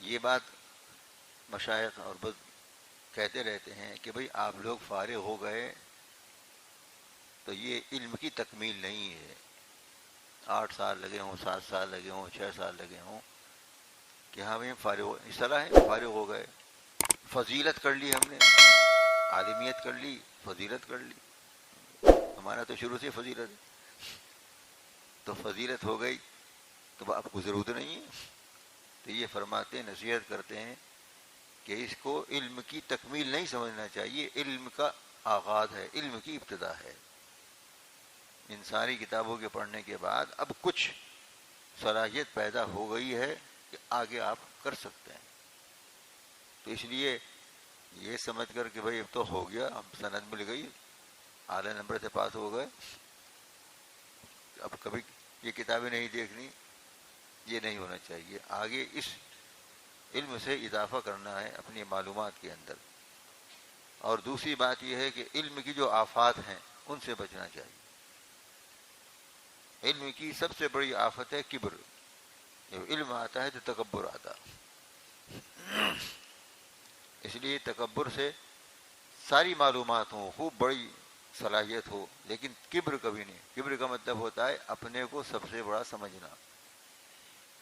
یہ بات مشائخ اور بزرگ کہتے رہتے ہیں کہ بھئی آپ لوگ فارغ ہو گئے تو یہ علم کی تکمیل نہیں ہے. 8 سال لگے ہوں، 7 سال لگے ہوں، 6 سال لگے ہوں کہ ہم فارغ اس طرح ہے فارغ ہو گئے. فضیلت کر لی ہم نے، عالمیت کر لی، فضیلت کر لی. ہمارا تو شروع سے فضیلت ہے، تو فضیلت ہو گئی تو آپ کو ضرورت نہیں ہے. تو یہ فرماتے ہیں، نصیحت کرتے ہیں کہ اس کو علم کی تکمیل نہیں سمجھنا چاہیے، علم کا آغاز ہے، علم کی ابتدا ہے. ان ساری کتابوں کے پڑھنے کے بعد اب کچھ صلاحیت پیدا ہو گئی ہے کہ آگے آپ کر سکتے ہیں. تو اس لیے یہ سمجھ کر کہ بھئی اب تو ہو گیا، اب سند مل گئی، اعلی نمبر سے پاس ہو گئے، اب کبھی یہ کتابیں نہیں دیکھنی، یہ نہیں ہونا چاہیے. آگے اس علم سے اضافہ کرنا ہے اپنی معلومات کے اندر. اور دوسری بات یہ ہے کہ علم کی جو آفات ہیں ان سے بچنا چاہیے. علم کی سب سے بڑی آفت ہے کبر. جب علم آتا ہے تو تکبر آتا. اس لیے تکبر سے ساری معلومات ہوں، خوب بڑی صلاحیت ہو، لیکن کبر کبھی نہیں. کبر کا مطلب ہوتا ہے اپنے کو سب سے بڑا سمجھنا.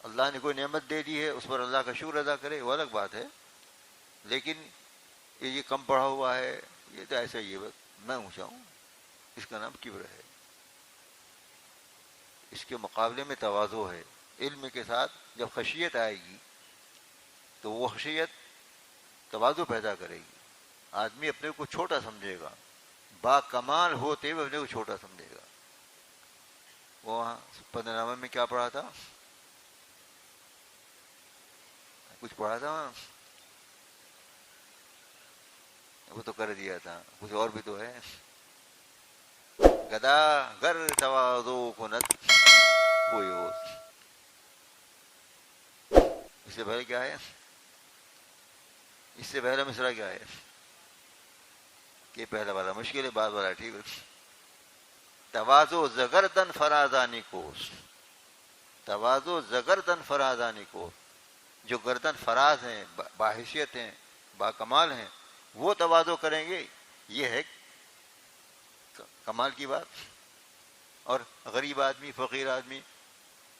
اللہ نے کوئی نعمت دے دی ہے، اس پر اللہ کا شکر ادا کرے، وہ الگ بات ہے. لیکن یہ کم پڑھا ہوا ہے، یہ تو ایسا ہی ہے، میں اونچا ہوں، اس کا نام کبر ہے. اس کے مقابلے میں تواضع ہے. علم کے ساتھ جب خشیت آئے گی تو وہ خشیت تواضع پیدا کرے گی. آدمی اپنے کو چھوٹا سمجھے گا، با کمال ہوتے ہوئے اپنے کو چھوٹا سمجھے گا. وہاں 15 نامے میں کیا پڑھا تھا؟ کچھ پڑھا تھا وہاں؟ وہ تو کر دیا تھا، کچھ اور بھی تو ہے. گدا گر تواضع کنت کوئی ہو. اس سے پہلے کیا ہے؟ اس سے پہلا مصرع کیا ہے؟ کہ پہلا والا مشکل ہے، بعد والا ٹھیک ہے. تواضع زگردن فرازانی کوس. تواضع زگردن فرازانی کوس. جو گردن فراز ہیں، باحیثیت ہیں، با کمال ہیں، وہ تواضع کریں گے، یہ ہے کمال کی بات. اور غریب آدمی، فقیر آدمی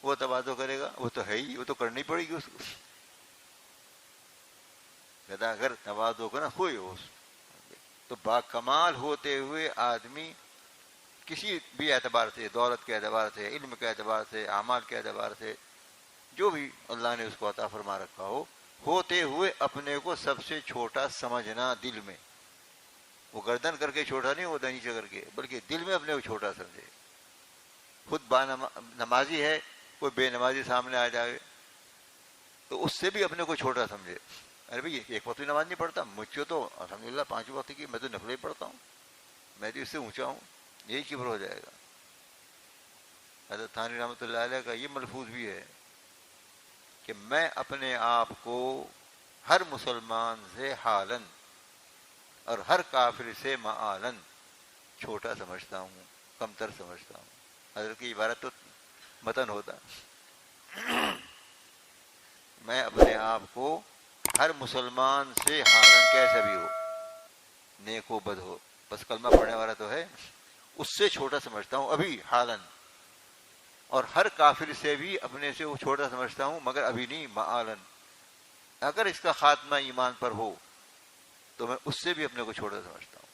وہ تواضع کرے گا، وہ تو ہے ہی، وہ تو کرنی پڑے گی اس کو. گداگر تواضع کو نا ہوئی ہو. تو با کمال ہوتے ہوئے آدمی کسی بھی اعتبار سے، دولت کے اعتبار سے، علم کے اعتبار سے، اعمال کے اعتبار سے، جو بھی اللہ نے اس کو عطا فرما رکھا ہو، ہوتے ہوئے اپنے کو سب سے چھوٹا سمجھنا دل میں. وہ گردن کر کے چھوٹا نہیں ہوتا نیچے کر کے، بلکہ دل میں اپنے کو چھوٹا سمجھے. خود نمازی ہے، کوئی بے نمازی سامنے آ جائے تو اس سے بھی اپنے کو چھوٹا سمجھے. ارے بھائی ایک وقت نماز نہیں پڑھتا، مجھ سے تو الحمدللہ 5 وقت کی، میں تو نفلیں پڑھتا ہوں، میں تو اس سے اونچا ہوں. یہی کبر ہو جائے گا. حضرت تھانوی رحمۃ اللہ علیہ کا یہ ملفوظ بھی ہے کہ میں اپنے آپ کو ہر مسلمان سے حالاً اور ہر کافر سے معالاً چھوٹا سمجھتا ہوں، کمتر سمجھتا ہوں. حضرت کی عبارت تو متن ہوتا. میں اپنے آپ کو ہر مسلمان سے حالاً کیسا بھی ہو، نیک ہو بد ہو، بس کلمہ پڑھنے والا تو ہے، اس سے چھوٹا سمجھتا ہوں ابھی حالاً. اور ہر کافر سے بھی اپنے سے وہ چھوٹا سمجھتا ہوں، مگر ابھی نہیں، معالاً. اگر اس کا خاتمہ ایمان پر ہو تو میں اس سے بھی اپنے کو چھوٹا سمجھتا ہوں.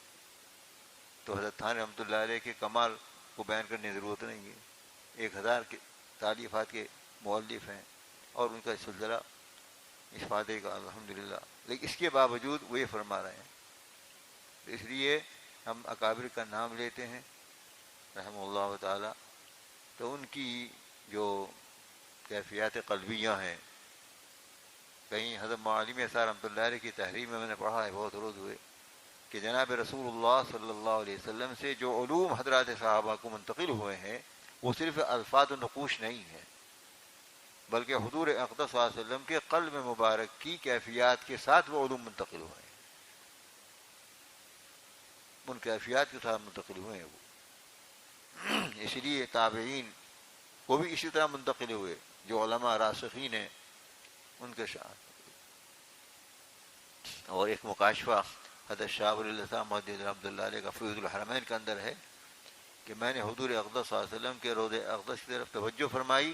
تو حضرت تھانوی رحمۃ اللہ علیہ کے کمال کو بیان کرنے کی ضرورت نہیں ہے. 1000 کے تالیفات کے مؤلف ہیں اور ان کا سلسلہ اس فائدے کا الحمدللہ. لیکن اس کے باوجود وہ یہ فرما رہے ہیں. اس لیے ہم اکابر کا نام لیتے ہیں رحمہ اللہ تعالی، تو ان کی جو کیفیات قلبیہ ہیں، کہیں حضرت معالم اسرار رحمۃ اللہ علیہ کی تحریر میں نے پڑھا ہے بہت روز ہوئے کہ جناب رسول اللہ صلی اللہ علیہ وسلم سے جو علوم حضرات صحابہ کو منتقل ہوئے ہیں وہ صرف الفاظ و نقوش نہیں ہے، بلکہ حضور اقدس صلی اللہ علیہ وسلم کے قلب مبارک کی کیفیات کے ساتھ وہ علوم منتقل ہوئے ہیں. ان کیفیات کے ساتھ منتقل ہوئے ہیں وہ. اس لیے تابعین کو بھی اسی طرح منتقل ہوئے، جو علماء راسخین ہیں ان کے ساتھ. اور ایک مکاشفہ حضرت شاہ ولی اللہ صاحب محدث رحمۃ اللہ علیہ کا فیض الحرمین کے اندر ہے کہ میں نے حضور اقدس صلی اللہ علیہ وسلم کے روضہ اقدس کی طرف توجہ فرمائی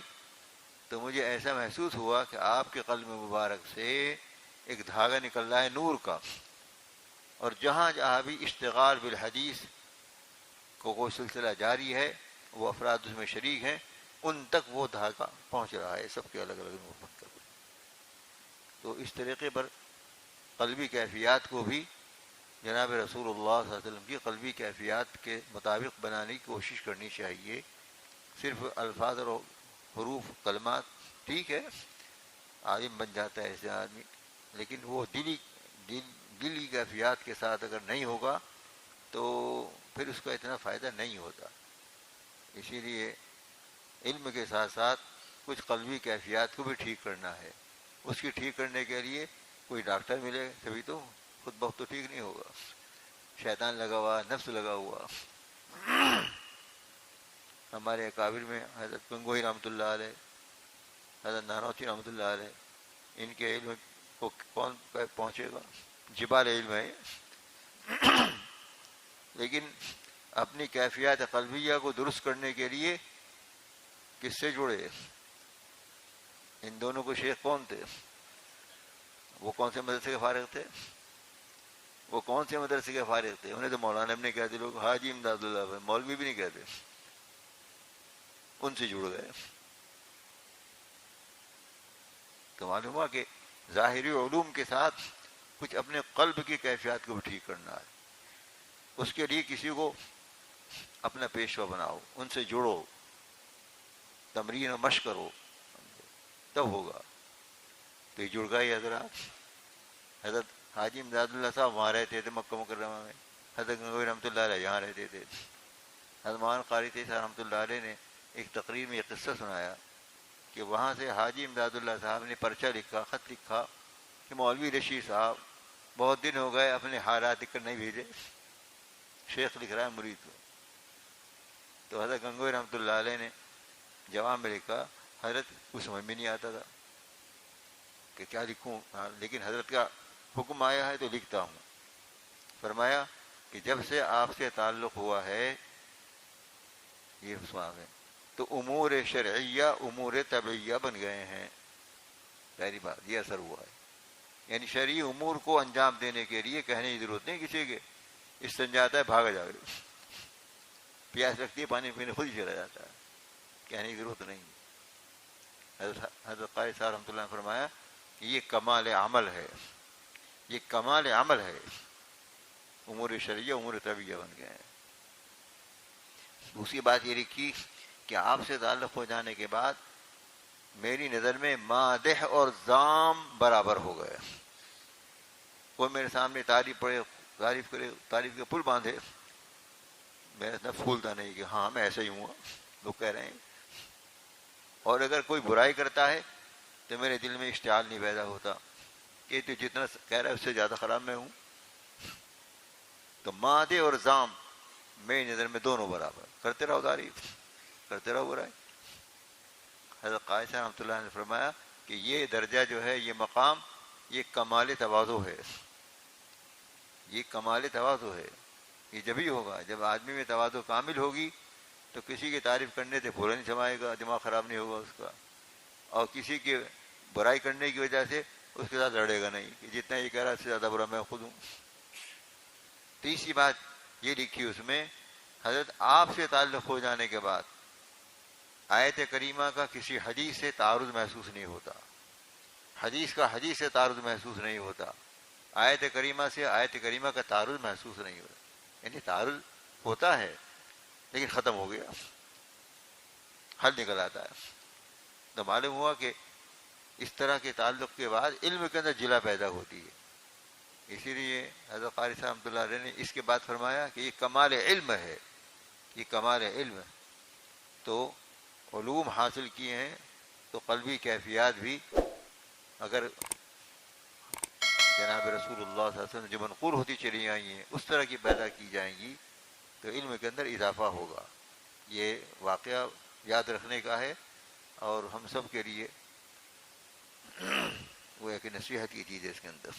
تو مجھے ایسا محسوس ہوا کہ آپ کے قلب مبارک سے ایک دھاگا نکل رہا ہے نور کا، اور جہاں جہاں بھی اشتغال بالحدیث کو کوئی سلسلہ جاری ہے، وہ افراد اس میں شریک ہیں، ان تک وہ دھاگا پہنچ رہا ہے سب کے الگ الگ نور پر۔ تو اس طریقے پر قلبی کیفیات کو بھی جناب رسول اللہ صلی اللہ علیہ وسلم کی قلبی کیفیات کے مطابق بنانے کی کوشش کرنی چاہیے۔ صرف الفاظ اور حروف کلمات ٹھیک ہے، عالم بن جاتا ہے ایسے آدمی، لیکن وہ دلی کیفیات کے ساتھ اگر نہیں ہوگا تو پھر اس کا اتنا فائدہ نہیں ہوتا۔ اسی لیے علم کے ساتھ ساتھ کچھ قلبی کیفیات کو بھی ٹھیک کرنا ہے۔ اس کی ٹھیک کرنے کے لیے کوئی ڈاکٹر ملے تبھی تو، خود بخود تو ٹھیک نہیں ہوگا، شیطان لگا ہوا، نفس لگا ہوا۔ ہمارے اکابر میں حضرت گنگوئی رحمۃ اللہ علیہ، حضرت نانوتھی رحمۃ اللہ علیہ، ان کے علم کو کون پہنچے گا؟ جبال علم ہے، لیکن اپنی کیفیات قلبیہ کو درست کرنے کے لیے کس سے جڑے؟ ان دونوں کو شیخ کون تھے؟ وہ کون سے مدرسے کے فارغ تھے؟ وہ کون سے مدرسے کے فارغ تھے؟ انہیں تو مولانا ابن کہتے لوگ، حاجی امداد اللہ، مولوی بھی نہیں کہتے، ان سے جڑ گئے۔ تو معلوم ہوا کہ ظاہری علوم کے ساتھ کچھ اپنے قلب کی کیفیات کو بھی ٹھیک کرنا ہے۔ اس کے لیے کسی کو اپنا پیشوا بناؤ، ان سے جڑو، تمرین و مشق کرو، تب ہوگا۔ تو یہ جڑ گئے حضرات۔ حضرت حاجی امداد اللہ صاحب وہاں رہتے تھے مکہ مکرمہ میں، حضرت گنگوئی رحمۃ اللہ علیہ یہاں رہتے تھے۔ حضرت مولانا قاری تھے رحمۃ اللہ علیہ نے ایک تقریر میں یہ قصہ سنایا کہ وہاں سے حاجی امداد اللہ صاحب نے پرچہ لکھا، خط لکھا کہ مولوی رشید صاحب بہت دن ہو گئے، اپنے حالات لکھ کر نہیں بھیجے، شیخ لکھ رہا ہے مرید کو۔ تو حضرت گنگوئی رحمۃ اللہ علیہ نے جواب میں لکھا، حضرت کو سمجھ میں نہیں آتا تھا کہ کیا لکھوں، لیکن حضرت کا حکم آیا ہے تو لکھتا ہوں۔ فرمایا کہ جب سے آپ سے تعلق ہوا ہے، یہ سوال ہے، تو امور شرعیہ امور طبعیہ بن گئے ہیں۔ پہلی بات یہ اثر ہوا ہے، یعنی شرعی امور کو انجام دینے کے لیے کہنے کی ضرورت نہیں کسی کے، استنجاتا ہے بھاگا جا رہے، پیاس لگتی ہے پانی پینے خود ہی چلا جاتا ہے، کہنے کی ضرورت نہیں۔ حضرت قاری صاحب رحمۃ اللہ نے فرمایا کہ یہ کمال عمل ہے، یہ کمال عمل ہے، امور شرعیہ امور طبعیہ بن گئے ہیں۔ دوسری بات یہ لکھی کہ آپ سے تعلق ہو جانے کے بعد میری نظر میں مادح اور ذام برابر ہو گئے۔ کوئی میرے سامنے تعریف پڑے، تعریف کرے، تعریف کے پل باندھے، میرا اتنا پھولتا نہیں کہ ہاں میں ایسا ہی ہوں، لوگ کہہ رہے ہیں۔ اور اگر کوئی برائی کرتا ہے تو میرے دل میں اشتعال نہیں پیدا ہوتا کہ تو جتنا کہہ رہا ہے اس سے زیادہ خراب میں ہوں۔ تو مادے اور ذام میری نظر میں دونوں برابر، کرتے رہو تعریف، کرتے رہو برائی۔ حضرت قاری صاحب رحمۃ اللہ نے فرمایا کہ یہ درجہ جو ہے، یہ مقام، یہ کمال تواضع ہے، یہ کمال تواضع ہے۔ یہ جبھی ہوگا جب آدمی میں تواضع کامل ہوگی، تو کسی کی تعریف کرنے سے پھولا نہیں سمائے گا، دماغ خراب نہیں ہوگا اس کا، اور کسی کی برائی کرنے کی وجہ سے اس کے ساتھ لڑے گا نہیں کہ جتنا یہ کہہ رہا ہے اس سے زیادہ برا میں خود ہوں۔ تیسری بات یہ لکھی اس میں، حضرت آپ سے تعلق ہو جانے کے بعد آیت کریمہ کا کسی حدیث سے تعارض محسوس نہیں ہوتا، حدیث کا حدیث سے تعارض محسوس نہیں ہوتا، آیت کریمہ سے آیت کریمہ کا تعارض محسوس نہیں ہوتا، یعنی تعارض ہوتا ہے لیکن ختم ہو گیا، حل نکل آتا ہے۔ تو معلوم ہوا کہ اس طرح کے تعلق کے بعد علم کے اندر جلا پیدا ہوتی ہے۔ اسی لیے حضرت قاری صاحب رحمۃ اللہ علیہ نے اس کے بعد فرمایا کہ یہ کمال علم ہے، یہ کمال علم ہے۔ تو علوم حاصل کیے ہیں تو قلبی کیفیات بھی اگر جناب رسول اللہ صلی اللہ علیہ وسلم جو منقول ہوتی چلی آئی ہیں اس طرح کی پیدا کی جائیں گی تو علم کے اندر اضافہ ہوگا۔ یہ واقعہ یاد رکھنے کا ہے اور ہم سب کے لیے وہ ایک نصیحت کی چیز ہے اس کے اندر۔